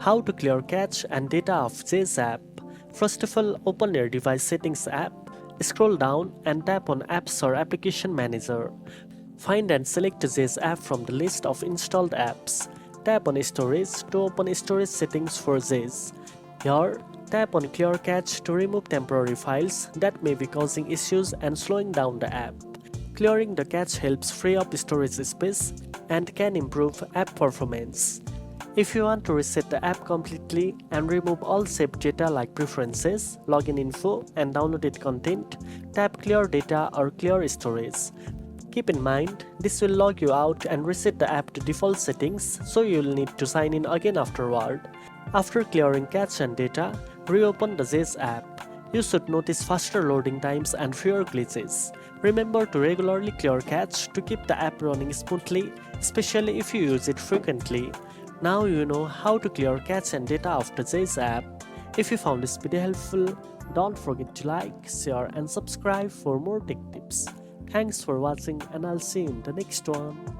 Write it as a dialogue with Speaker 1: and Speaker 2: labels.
Speaker 1: How to clear cache and data of Zedge app. First of all, open your device settings app, scroll down and tap on Apps or Application Manager. Find and select Zedge app from the list of installed apps. Tap on Storage to open storage settings for Zedge. Here, tap on Clear Cache to remove temporary files that may be causing issues and slowing down the app. Clearing the cache helps free up storage space and can improve app performance. If you want to reset the app completely and remove all saved data like preferences, login info, and downloaded content, tap Clear Data or Clear Storage. Keep in mind, this will log you out and reset the app to default settings, so you'll need to sign in again afterward. After clearing cache and data, reopen the Zedge app. You should notice faster loading times and fewer glitches. Remember to regularly clear cache to keep the app running smoothly, especially if you use it frequently. Now you know how to clear cache and data of the Zedge app. If you found this video helpful, don't forget to like, share and subscribe for more tech tips. Thanks for watching and I'll see you in the next one.